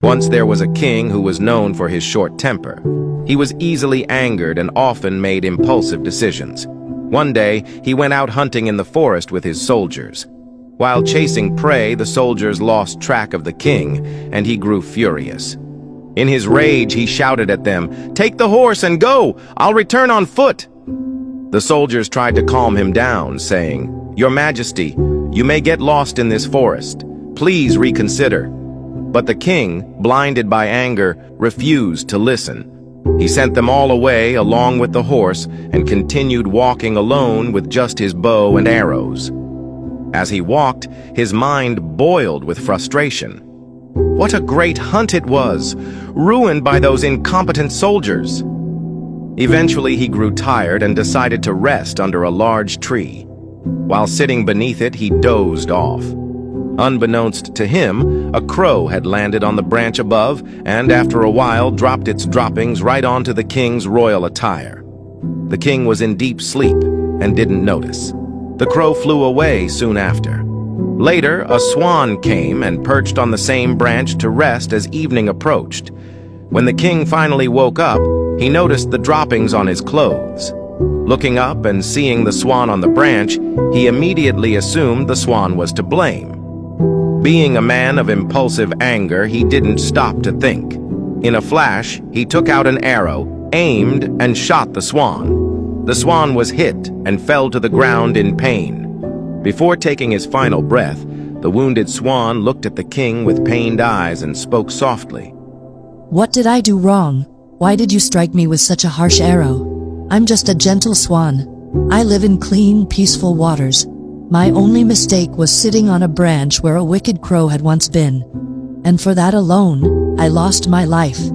Once there was a king who was known for his short temper. He was easily angered and often made impulsive decisions. One day, he went out hunting in the forest with his soldiers. While chasing prey, the soldiers lost track of the king, and he grew furious. In his rage, he shouted at them, "Take the horse and go! I'll return on foot!" The soldiers tried to calm him down, saying, "Your Majesty, you may get lost in this forest. Please reconsider." But the king, blinded by anger, refused to listen. He sent them all away along with the horse and continued walking alone with just his bow and arrows. As he walked, his mind boiled with frustration. What a great hunt it was, ruined by those incompetent soldiers. Eventually he grew tired and decided to rest under a large tree. While sitting beneath it, he dozed off. Unbeknownst to him, a crow had landed on the branch above and, after a while, dropped its droppings right onto the king's royal attire. The king was in deep sleep and didn't notice. The crow flew away soon after. Later, a swan came and perched on the same branch to rest as evening approached. When the king finally woke up, he noticed the droppings on his clothes. Looking up and seeing the swan on the branch, he immediately assumed the swan was to blame. Being a man of impulsive anger, he didn't stop to think. In a flash, he took out an arrow, aimed, and shot the swan. The swan was hit and fell to the ground in pain. Before taking his final breath, the wounded swan looked at the king with pained eyes and spoke softly. "What did I do wrong? Why did you strike me with such a harsh arrow? I'm just a gentle swan. I live in clean, peaceful waters. My only mistake was sitting on a branch where a wicked crow had once been. And for that alone, I lost my life.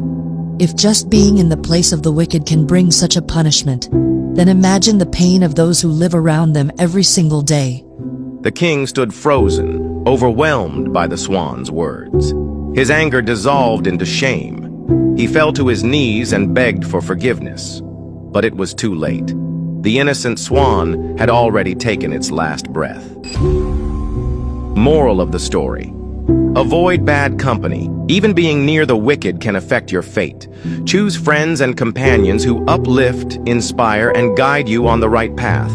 If just being in the place of the wicked can bring such a punishment, then imagine the pain of those who live around them every single day." The king stood frozen, overwhelmed by the swan's words. His anger dissolved into shame. He fell to his knees and begged for forgiveness. But it was too late. The innocent swan had already taken its last breath. Moral of the story: avoid bad company. Even being near the wicked can affect your fate. Choose friends and companions who uplift, inspire, and guide you on the right path.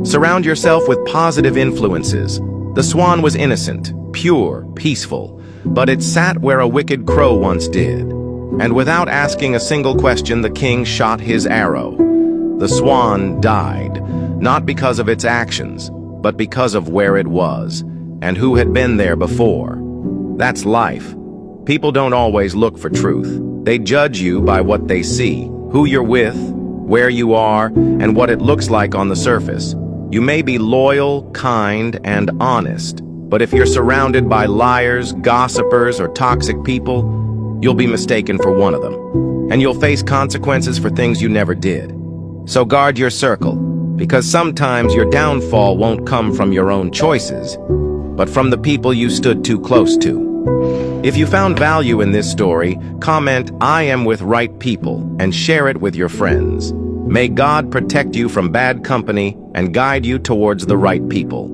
Surround yourself with positive influences. The swan was innocent, pure, peaceful, but it sat where a wicked crow once did. And without asking a single question, the king shot his arrow. The swan died, not because of its actions, but because of where it was, and who had been there before. That's life. People don't always look for truth. They judge you by what they see, who you're with, where you are, and what it looks like on the surface. You may be loyal, kind, and honest, but if you're surrounded by liars, gossipers, or toxic people, you'll be mistaken for one of them, and you'll face consequences for things you never did. So guard your circle, because sometimes your downfall won't come from your own choices, but from the people you stood too close to. If you found value in this story, comment "I am with right people" and share it with your friends. May God protect you from bad company and guide you towards the right people.